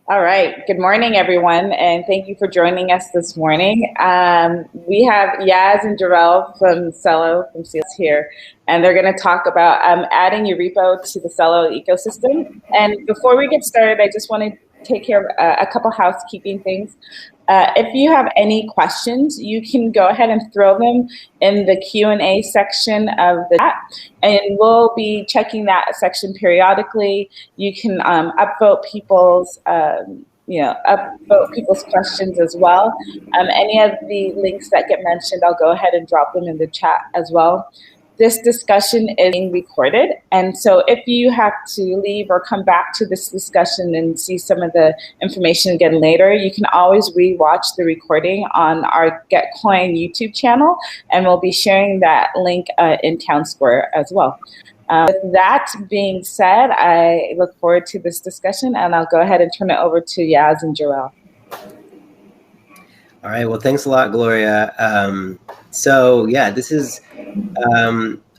All right. Good morning, everyone, and thank you for joining us this morning. We have Yaz and Jarrell from Celo from Celo here, and they're going to talk about adding your repo to the Celo ecosystem. And before we get started, I just want to take care of a couple housekeeping things. If you have any questions, you can go ahead and throw them in the Q&A section of the chat, and we'll be checking that section periodically. You can upvote people's questions as well. Any of the links that get mentioned, I'll go ahead and drop them in the chat as well. This discussion is being recorded, and so if you have to leave or come back to this discussion and see some of the information again later, you can always rewatch the recording on our Get Coin YouTube channel, and we'll be sharing that link in Town Square as well. With that being said, I look forward to this discussion, and I'll go ahead and turn it over to Yaz and Jarrell. All right. Well, thanks a lot, Gloria. So yeah, this is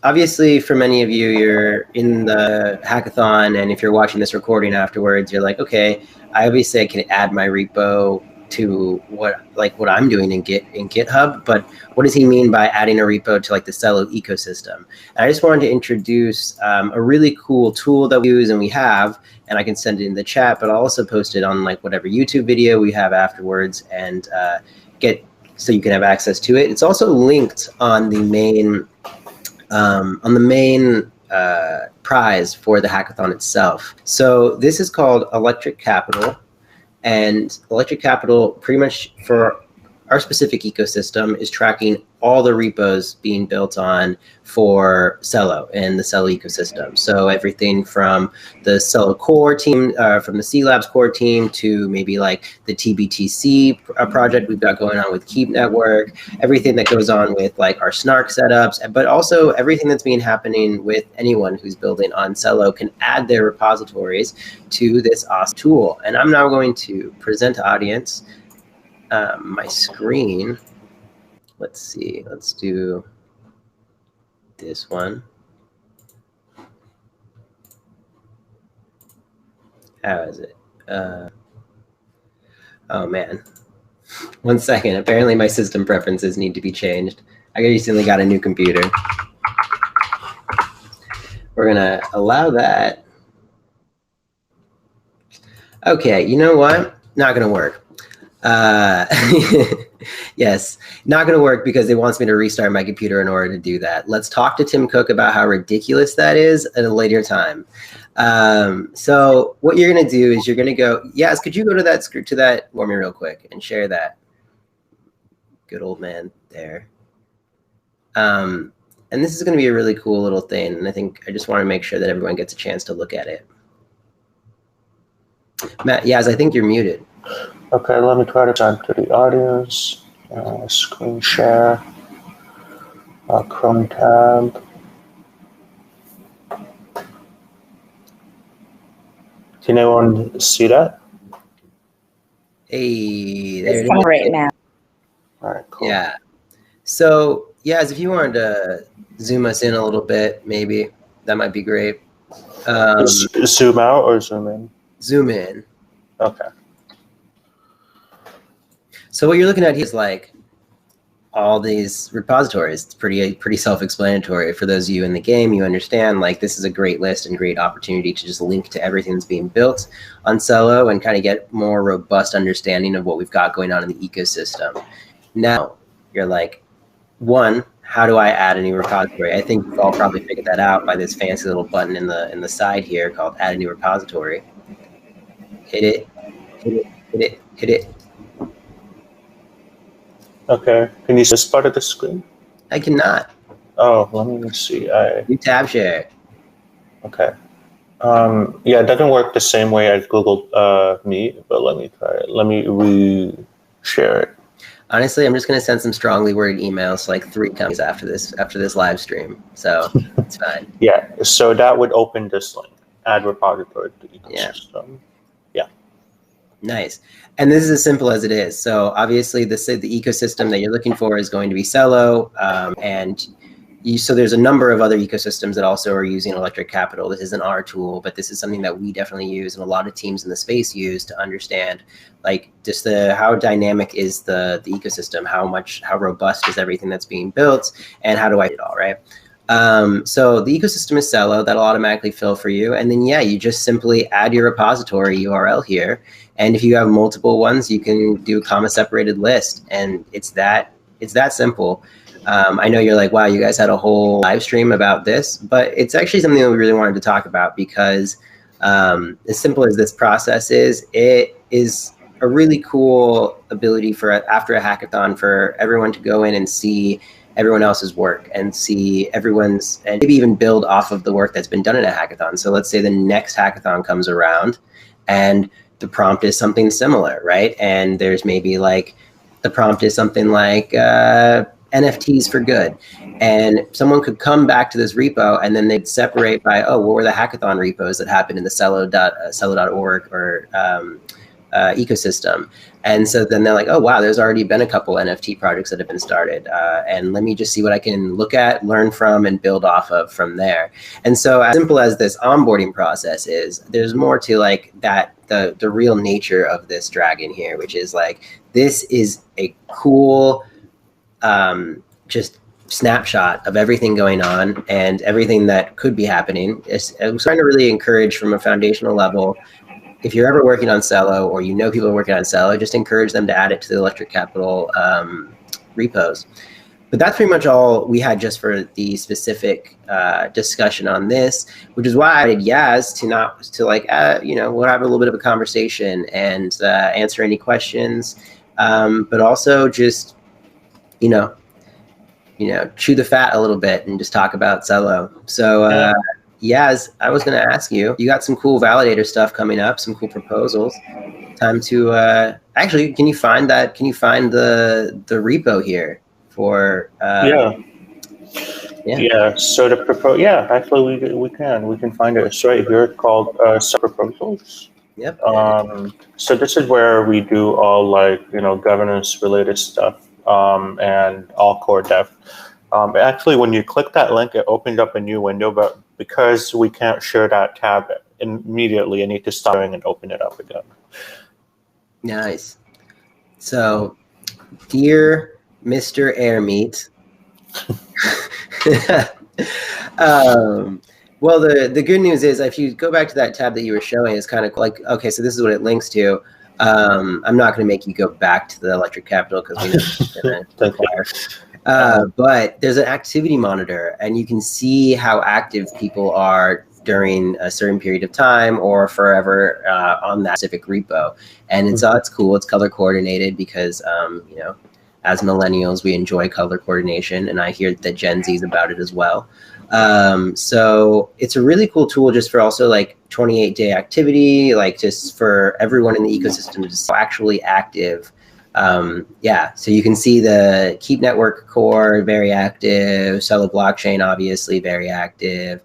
obviously for many of you, you're in the hackathon, and if you're watching this recording afterwards, you're like, okay, I can add my repo to what I'm doing in GitHub, but what does he mean by adding a repo to like the Celo ecosystem? And I just wanted to introduce a really cool tool that we use and we have, and I can send it in the chat, but I'll also post it on like whatever YouTube video we have afterwards, and so you can have access to it. It's also linked on the main prize for the hackathon itself. So this is called Electric Capital. And Electric Capital, pretty much for our specific ecosystem, is tracking all the repos being built on for Celo and the Celo ecosystem. So everything from the Celo core team, from the C Labs core team, to maybe like the TBTC project we've got going on with Keep Network, everything that goes on with like our Snark setups, but also everything that's been happening with anyone who's building on Celo can add their repositories to this awesome tool. And I'm now going to present to audience my screen. Let's see, let's do this one. How is it? Oh man, 1 second. Apparently my system preferences need to be changed. I recently got a new computer. We're gonna allow that. Okay, you know what? Not gonna work. Yes, not going to work because it wants me to restart my computer in order to do that. Let's talk to Tim Cook about how ridiculous that is at a later time. So what you're going to do is you're going to go, yes, could you go to that for me real quick and share that? Good old man there. And this is going to be a really cool little thing. And I just want to make sure that everyone gets a chance to look at it. Matt, Yaz, I think you're muted. Okay, let me try to turn to the audience. Screen share. Chrome tab. Can anyone see that? Hey, there it is. Right now. All right, cool. Yeah. So, Yaz, if you wanted to zoom us in a little bit, maybe that might be great. Zoom out or zoom in? Zoom in. Okay. So what you're looking at here is like all these repositories. It's pretty self-explanatory. For those of you in the game, you understand like this is a great list and great opportunity to just link to everything that's being built on Celo and kind of get more robust understanding of what we've got going on in the ecosystem. Now you're like, one, how do I add a new repository? I think we've all probably figured that out by this fancy little button in the side here called Add a New Repository. Hit it, hit it, hit it, hit it. Okay. Can you see this part of the screen? I cannot. Oh, let me see. You tab share. Okay. Yeah, it doesn't work the same way as Google Meet, but let me try it. Let me re-share it. Honestly, I'm just going to send some strongly worded emails to like 3 companies after this live stream. So it's fine. Yeah. So that would open this link. Add repository to the ecosystem. Yeah. Nice. And this is as simple as it is. So obviously the ecosystem that you're looking for is going to be Celo. And so there's a number of other ecosystems that also are using electric capital. This isn't our tool, but this is something that we definitely use, and a lot of teams in the space use to understand, like, just how dynamic is the ecosystem, how robust is everything that's being built, and how do I do it all, right? So the ecosystem is Celo. That'll automatically fill for you, and then you just simply add your repository URL here, and if you have multiple ones, you can do a comma separated list, and it's that simple. I know you're like, wow, you guys had a whole live stream about this, but it's actually something that we really wanted to talk about because as simple as this process is, it is a really cool ability for after a hackathon for everyone to go in and see everyone else's work and see everyone's, and maybe even build off of the work that's been done in a hackathon. So let's say the next hackathon comes around and the prompt is something similar, right? And there's maybe like, the prompt is something like, NFTs for good. And someone could come back to this repo and then they'd separate by, what were the hackathon repos that happened in the Celo.org or ecosystem. And so then they're like, oh, wow, there's already been a couple NFT projects that have been started. And let me just see what I can look at, learn from, and build off of from there. And so as simple as this onboarding process is, there's more to like that, the real nature of this dragon here, which is like, this is a cool, just snapshot of everything going on and everything that could be happening. I was trying to really encourage from a foundational level, if you're ever working on Celo or you know people are working on Celo, just encourage them to add it to the Electric Capital repos. But that's pretty much all we had just for the specific discussion on this, which is why I added Yaz we'll have a little bit of a conversation and answer any questions, but also just, chew the fat a little bit and just talk about Celo. So, Yaz, I was going to ask you, you got some cool validator stuff coming up, some cool proposals. Time to, actually, can you find the repo here for, So the actually we can find it. It's right here called proposals. Yep. So this is where we do all governance related stuff. And all core dev. Actually, when you click that link, it opened up a new window, but because we can't share that tab immediately, I need to stop and open it up again. Nice. So, dear Mr. Airmeat, well, the good news is if you go back to that tab that you were showing, it's kind of like, okay, so this is what it links to. I'm not going to make you go back to the Electric Capital because we know it's going to require. But there's an activity monitor, and you can see how active people are during a certain period of time or forever on that specific repo. And it's cool. It's color coordinated because, as millennials, we enjoy color coordination, and I hear that Gen Z is about it as well. So it's a really cool tool just for also like 28-day activity, like just for everyone in the ecosystem to just actually active. So you can see the Keep Network core, very active, Celo blockchain, obviously very active.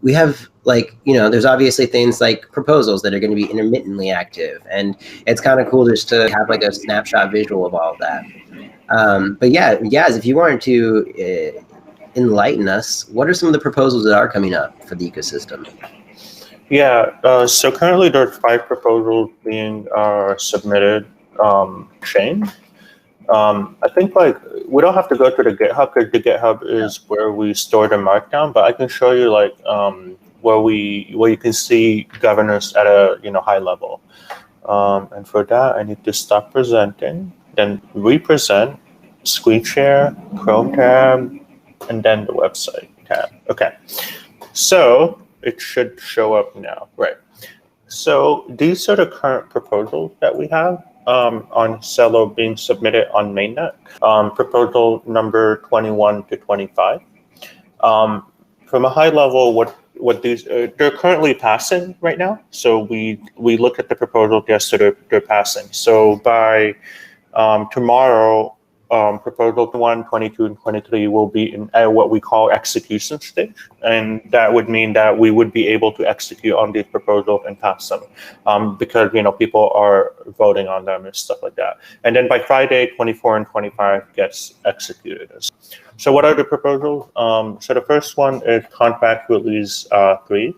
We have there's obviously things like proposals that are going to be intermittently active. And it's kind of cool just to have like a snapshot visual of all of that. But Yaz, if you wanted to, enlighten us, what are some of the proposals that are coming up for the ecosystem? So currently there are 5 proposals being submitted chain. I think we don't have to go to the GitHub because the GitHub is where we store the markdown, but I can show you where you can see governance at a high level. And for that I need to stop presenting, then represent, screen share, Chrome tab, and then the website tab. Okay, so it should show up now, right? So these are the current proposals that we have on Celo being submitted on mainnet. Proposal number 21 to 25. From a high level, what these they're currently passing right now. So we looked at the proposal yesterday. They're passing. So by tomorrow, proposal 1, 22, and 23 will be in what we call execution stage. And that would mean that we would be able to execute on these proposals and pass them because, people are voting on them and stuff like that. And then by Friday, 24 and 25 gets executed. So what are the proposals? So the first one is contract release 3.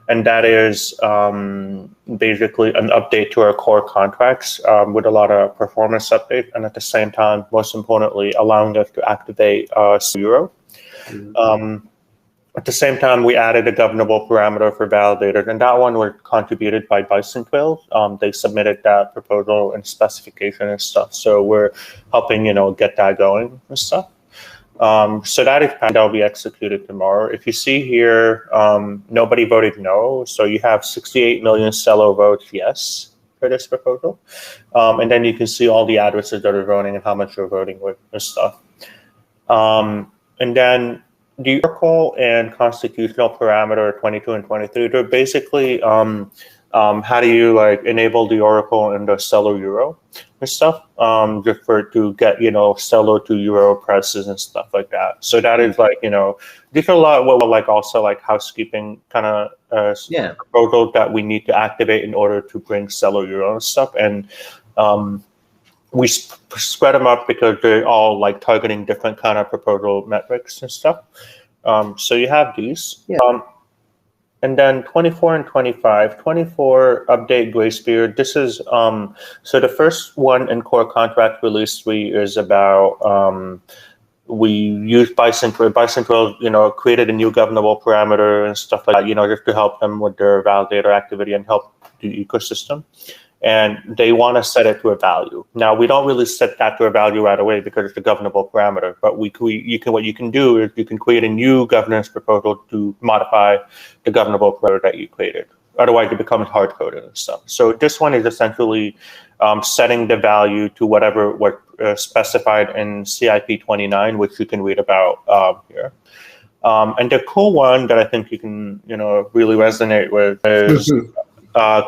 And that is basically an update to our core contracts with a lot of performance update, and at the same time, most importantly, allowing us to activate Euro. At the same time, we added a governable parameter for validators, and that one was contributed by Bison Trails. They submitted that proposal and specification and stuff, so we're helping get that going and stuff. So that'll be executed tomorrow. If you see here, nobody voted no. So you have 68 million Celo votes yes for this proposal. And then you can see all the addresses that are voting and how much you're voting with and stuff. And then the Oracle and constitutional parameter 22 and 23, they're basically how do you enable the Oracle and the Celo Euro and stuff, just to get Celo to Euro prices and stuff like that. So that is these are a lot also housekeeping kind of proposals that we need to activate in order to bring Celo Euro and stuff. And we spread them up because they're all targeting different kind of proposal metrics and stuff. So you have these. And then 24 and 25, 24 update grace period. This is, so the first one in core contract release 3 is about, we used Bison Trails, created a new governable parameter and stuff like that, just to help them with their validator activity and help the ecosystem. And they want to set it to a value. Now, we don't really set that to a value right away because it's a governable parameter. But what you can do is you can create a new governance proposal to modify the governable parameter that you created. Otherwise, it becomes hard-coded and stuff. So this one is essentially setting the value to whatever was specified in CIP 29, which you can read about here. And the cool one that I think you can really resonate with is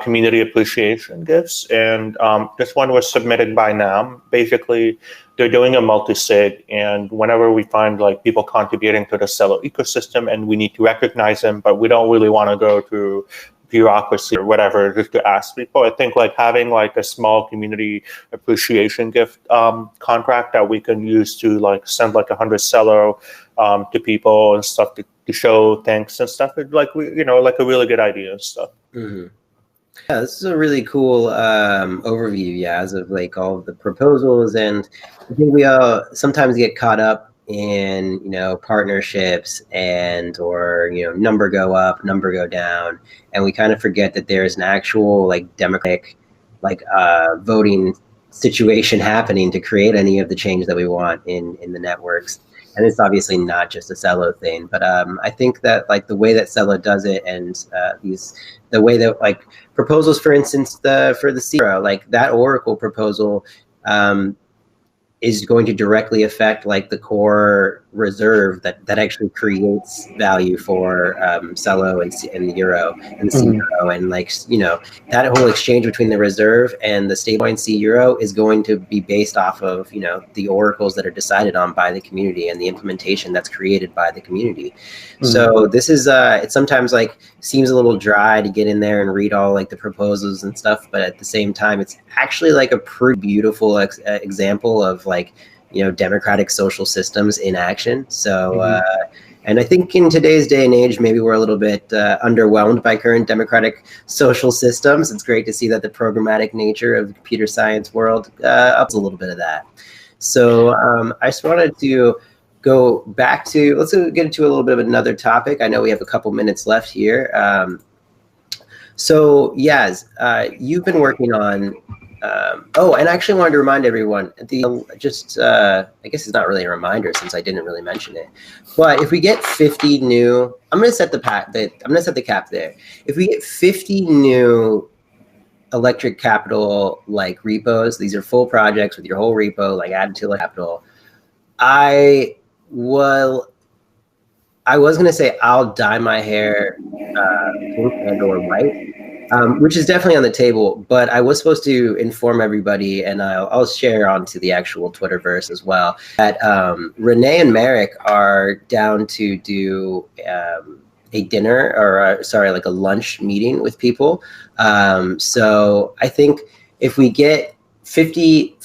community appreciation gifts, and this one was submitted by NAM. Basically, they're doing a multi-sig, and whenever we find people contributing to the Celo ecosystem, and we need to recognize them, but we don't really want to go through bureaucracy or whatever just to ask people. I think having a small community appreciation gift contract that we can use to send 100 Celo to people and stuff to show thanks and stuff. It's a really good idea and stuff. Mm-hmm. Yeah, this is a really cool overview, Yaz, of all of the proposals, and I think we all sometimes get caught up in partnerships or number go up, number go down, and we kind of forget that there's an actual democratic voting situation happening to create any of the change that we want in the networks. And it's obviously not just a Celo thing, but I think that the way that Celo does it, and the way that proposals, for instance, for the Celo, that Oracle proposal is going to directly affect the core reserve that actually creates value for Celo and the Euro and the C Euro, and that whole exchange between the reserve and the stablecoin C Euro is going to be based off of the oracles that are decided on by the community and the implementation that's created by the community. So this is it sometimes seems a little dry to get in there and read all the proposals and stuff, but at the same time it's actually a pretty beautiful example of democratic social systems in action. So, and I think in today's day and age, maybe we're a little bit underwhelmed by current democratic social systems. It's great to see that the programmatic nature of the computer science world ups a little bit of that. So I just wanted to go back to, let's get into a little bit of another topic. I know we have a couple minutes left here. So Yaz, you've been working on and I actually wanted to remind everyone, I guess it's not really a reminder since I didn't really mention it, but if we get 50 new, I'm going to set the cap there. If we get 50 new electric capital repos, these are full projects with your whole repo added to capital, I was going to say I'll dye my hair pink and or white. which is definitely on the table. But I was supposed to inform everybody, and I'll share onto the actual Twitterverse as well, that Renee and Merrick are down to do a dinner, or like a lunch meeting with people. So I think if we get 50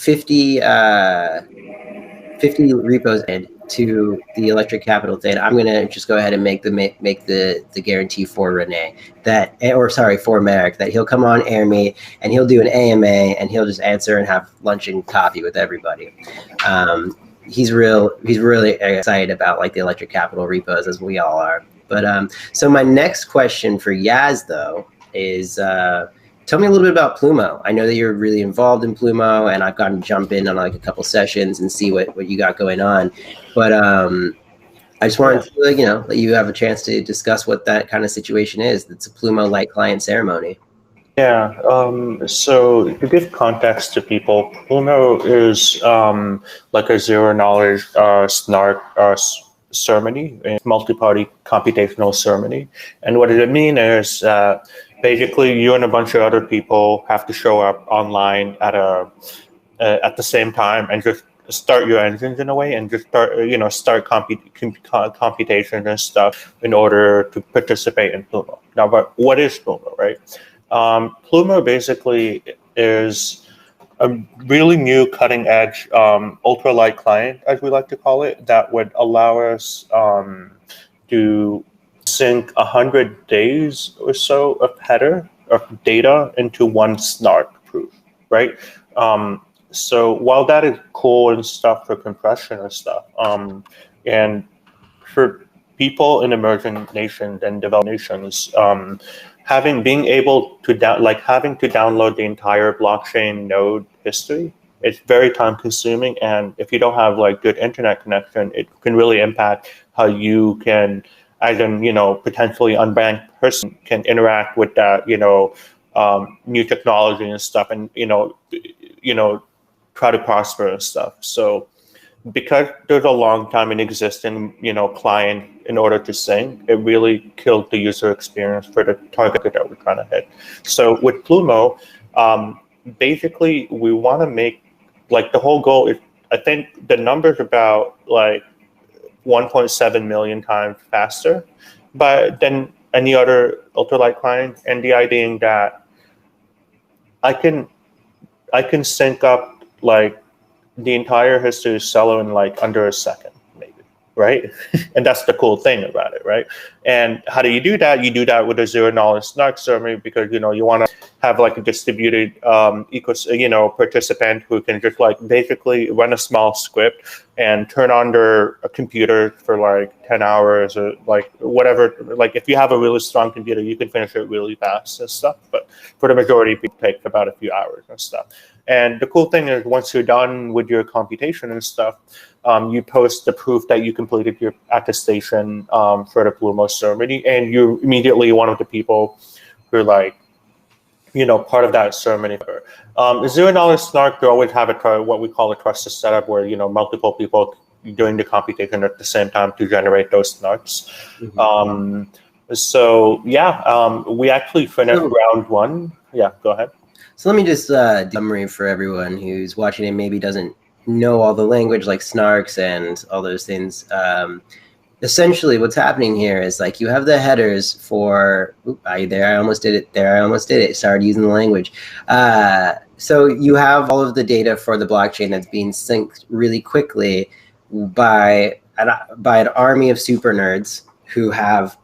repos in to the Electric Capital thing, I'm gonna just go ahead and make the guarantee for Renee for Merrick, that he'll come on Air Me and he'll do an AMA and he'll just answer and have lunch and coffee with everybody. He's really excited about like the Electric Capital repos, as we all are. But so my next question for Yaz though is, tell me a little bit about Plumo. I know that you're really involved in Plumo, and I've gotten to jump in on like a couple sessions and see what you got going on. But I just wanted to let you have a chance to discuss what that kind of situation is. It's a Plumo light client ceremony. Yeah. So to give context to people, Plumo is like a zero knowledge snark ceremony, a multi-party computational ceremony. And what does it mean is basically you and a bunch of other people have to show up online at the same time and just start your engines in a way and just start computation and stuff in order to participate in Plumo. Now, but what is Plumo, right? Plumo basically is a really new cutting edge ultralight client, as we like to call it, that would allow us to sync 100 days or so of header of data into one snark proof, right? So while that is cool and stuff for compression and stuff, and for people in emerging nations and developed nations, being able to having to download the entire blockchain node history, it's very time consuming, and if you don't have like good internet connection, it can really impact how you can, as in potentially unbanked person, can interact with that new technology and stuff, and try to prosper and stuff. So because there's a long time in existing client in order to sync, it really killed the user experience for the target that we're trying to hit. So with Plumo, basically we want to make, like, the whole goal is, I think the number's about like 1.7 million times faster but than any other ultralight client, and the idea being that I can sync up like the entire history of Celo in like under a second, maybe, right? And that's the cool thing about it, right? And how do you do that? You do that with a zero knowledge snark ceremony, because you want to have like a distributed participant who can just like basically run a small script and turn on their computer for like 10 hours or like whatever. Like if you have a really strong computer, you can finish it really fast and stuff. But for the majority, it takes about a few hours and stuff. And the cool thing is, once you're done with your computation and stuff, you post the proof that you completed your attestation for the Plumo ceremony, and you're immediately one of the people who are like, part of that ceremony. Zero knowledge snark, you always have what we call a trusted setup, where multiple people doing the computation at the same time to generate those snarks. Mm-hmm. We actually finished round one. Yeah, go ahead. So let me just summary for everyone who's watching and maybe doesn't know all the language like snarks and all those things. Essentially, what's happening here is like you have the headers for. I almost did it. Started using the language. So you have all of the data for the blockchain that's being synced really quickly by an army of super nerds who have.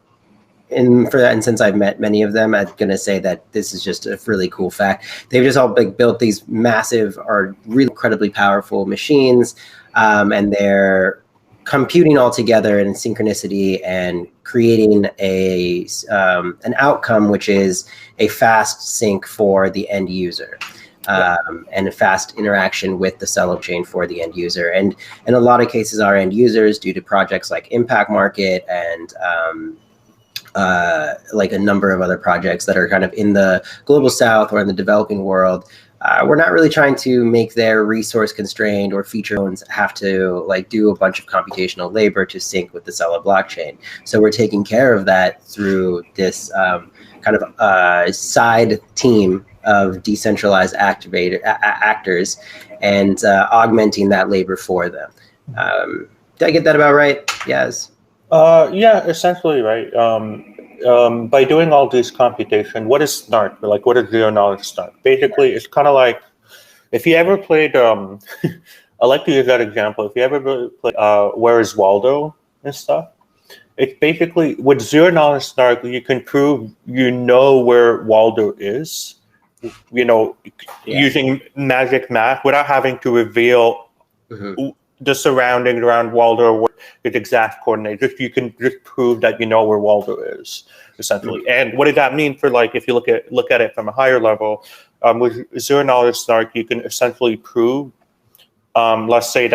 And since I've met many of them, I'm going to say that this is just a really cool fact. They've just all built these massive or really incredibly powerful machines, and they're computing all together in synchronicity and creating an outcome, which is a fast sync for the end user. And a fast interaction with the Celo chain for the end user. And in a lot of cases, our end users, due to projects like Impact Market and like a number of other projects that are kind of in the global south or in the developing world, we're not really trying to make their resource constrained or feature phones have to like do a bunch of computational labor to sync with the Celo blockchain. So we're taking care of that through this kind of side team of decentralized actors and augmenting that labor for them. Did I get that about right? Yes. Yeah, essentially, right. By doing all this computation, what is Snark? Like, what is zero knowledge Snark? Basically, it's kind of like if you ever played. I like to use that example. If you ever played Where is Waldo and stuff, it's basically with zero knowledge Snark, you can prove you know where Waldo is. Using magic math without having to reveal the surroundings around Waldo with exact coordinates. You can just prove that you know where Waldo is, essentially. And what does that mean for, like, if you look at it from a higher level, with zero knowledge Snark, you can essentially prove, let's say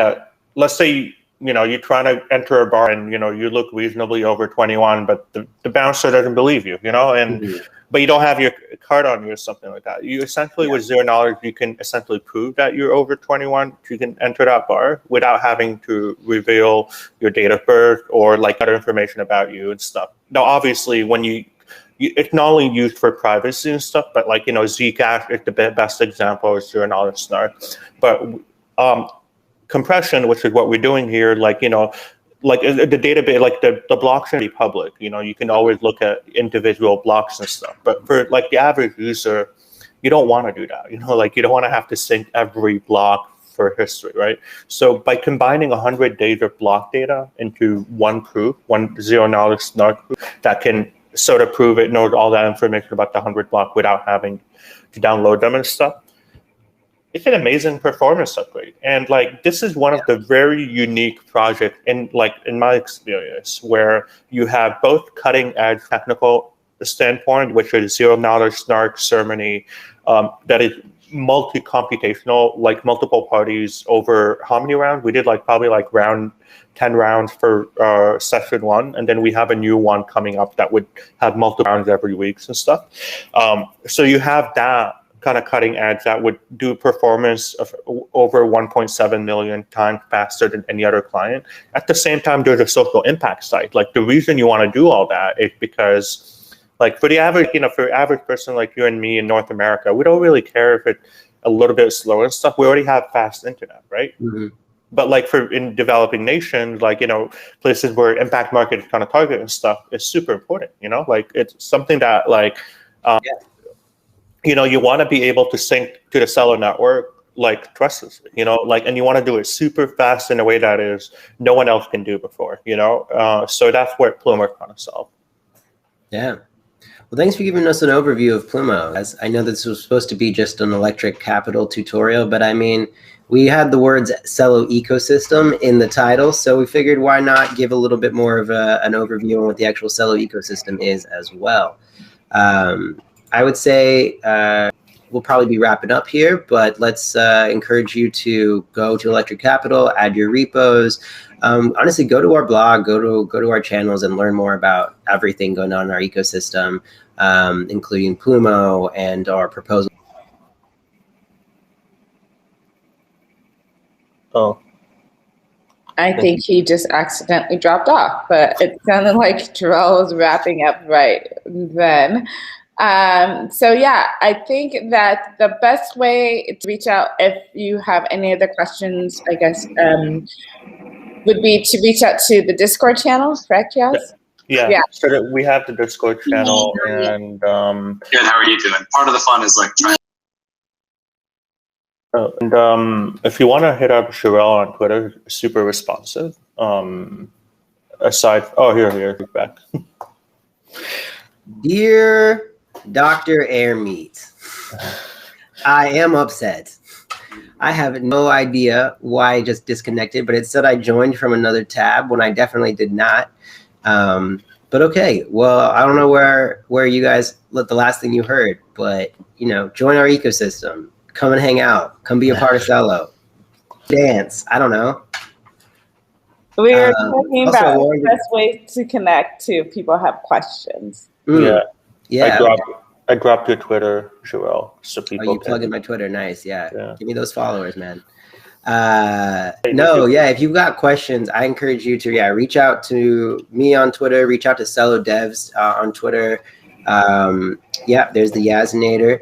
you're trying to enter a bar and you look reasonably over 21, but the bouncer doesn't believe you, but you don't have your card on you or something like that. You essentially, with zero knowledge, you can essentially prove that you're over 21. You can enter that bar without having to reveal your date of birth or like other information about you and stuff. Now, obviously, when it's not only used for privacy and stuff, but like, Zcash is the best example of zero knowledge Snark. But compression, which is what we're doing here, like the database, like the blockchain be public. You can always look at individual blocks and stuff. But for like the average user, you don't want to do that. You don't want to have to sync every block for history, right? So by combining 100 days of block data into one proof, one zero knowledge Snark proof that can sort of prove it, knows all that information about the 100 block without having to download them and stuff. It's an amazing performance upgrade. And like, this is one of the very unique projects in my experience, where you have both cutting edge technical standpoint, which is zero knowledge Snark ceremony, that is multi-computational, like multiple parties over how many rounds? We did probably 10 rounds for session 1. And then we have a new one coming up that would have multiple rounds every week and stuff. So you have that kind of cutting edge that would do performance of over 1.7 million times faster than any other client. At the same time, there's a social impact side. Like, the reason you want to do all that is because, like, for the average, for an average person like you and me in North America, we don't really care if it's a little bit slower and stuff. We already have fast internet, right? Mm-hmm. But like in developing nations, places where impact market is kind of target and stuff, it's super important. It's something that you want to be able to sync to the Celo network trustlessly, and you want to do it super fast in a way that is no one else can do before, so that's what Plumo is trying to solve. Yeah. Well, thanks for giving us an overview of Plumo. As I know this was supposed to be just an electric capital tutorial, but I mean, we had the words Celo ecosystem in the title, so we figured why not give a little bit more of an overview on what the actual Celo ecosystem is as well. I would say we'll probably be wrapping up here, but let's encourage you to go to Electric Capital, add your repos. Honestly, go to our blog, go to our channels, and learn more about everything going on in our ecosystem, including Plumo and our proposal. Oh. I think he just accidentally dropped off, but it sounded like Jarrell was wrapping up right then. So yeah, I think that the best way to reach out, if you have any other questions, I guess, would be to reach out to the Discord channel, correct, Yas? Yeah. So that we have the Discord channel, and good. How are you doing? Part of the fun is trying. If you want to hit up Jarrell on Twitter, super responsive. Here, he's back. Dear Dr. Airmeat, I am upset. I have no idea why I just disconnected, but it said I joined from another tab when I definitely did not. But okay, well, I don't know where you guys, the last thing you heard, but join our ecosystem. Come and hang out. Come be a part of Celo. Dance. I don't know. We were talking about the best way to connect to if people have questions. Yeah. I I dropped your Twitter, Jarrell, so Oh, people you plug in my Twitter. Nice. Yeah. Yeah. Give me those followers, man. No, yeah. If you've got questions, I encourage you to, reach out to me on Twitter, reach out to Celo Devs on Twitter. There's the Yazinator.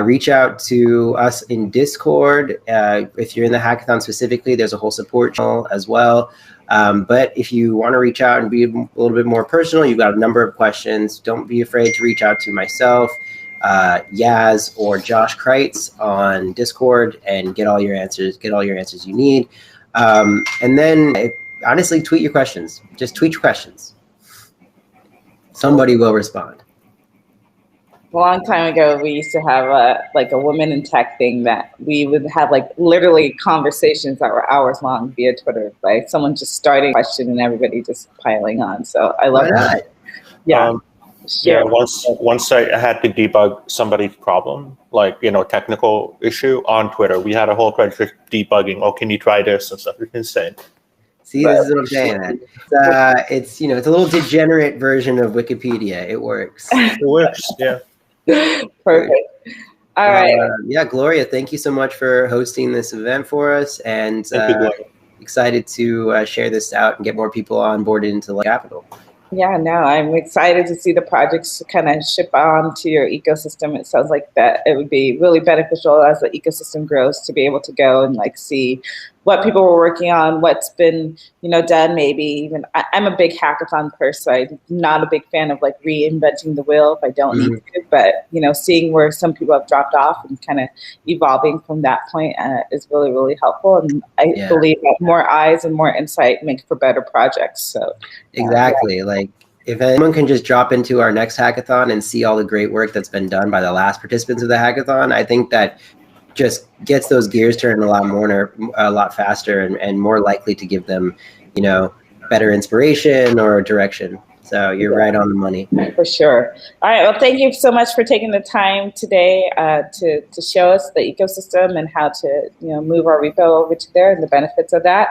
Reach out to us in Discord. If you're in the hackathon specifically, there's a whole support channel as well. But if you want to reach out and be a little bit more personal, you've got a number of questions, don't be afraid to reach out to myself, Yaz, or Josh Kreitz on Discord and get all your answers you need. And then honestly, tweet your questions. Just tweet your questions. Somebody will respond. A long time ago, we used to have a women in tech thing that we would have literally conversations that were hours long via Twitter, like someone just starting a question and everybody just piling on. So I love that. Yeah. Once I had to debug somebody's problem, technical issue on Twitter. We had a whole thread just debugging. Oh, can you try this and stuff? It's insane. See, this is what I'm saying, man. It's it's a little degenerate version of Wikipedia. It works. It works, yeah. Perfect. All right. Gloria, thank you so much for hosting this event for us, and excited to share this out and get more people onboarded into Capital. Yeah, no, I'm excited to see the projects kind of ship on to your ecosystem. It sounds like that it would be really beneficial as the ecosystem grows to be able to go and see what people were working on, what's been, done. Maybe even I'm a big hackathon person. I'm not a big fan of reinventing the wheel if I don't need to, but seeing where some people have dropped off and kind of evolving from that point is really, really helpful. And I believe that more eyes and more insight make for better projects. So exactly. If anyone can just drop into our next hackathon and see all the great work that's been done by the last participants of the hackathon, I think that just gets those gears turning a lot faster and more likely to give them, better inspiration or direction. So you're right on the money. For sure. All right. Well, thank you so much for taking the time today to show us the ecosystem and how to move our repo over to there and the benefits of that.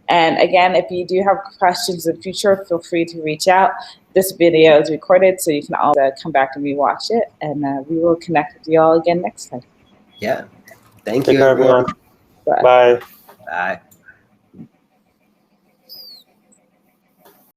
And again, if you do have questions in the future, feel free to reach out. This video is recorded, so you can all come back and rewatch it. And we will connect with you all again next time. Yeah. Thank you, everyone. Bye. Bye.